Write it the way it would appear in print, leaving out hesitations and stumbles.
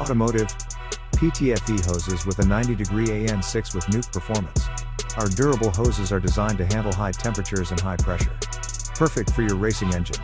Automotive, PTFE hoses with a 90-degree AN-6 with Nuke Performance. Our durable hoses are designed to handle high temperatures and high pressure. Perfect for your racing engine.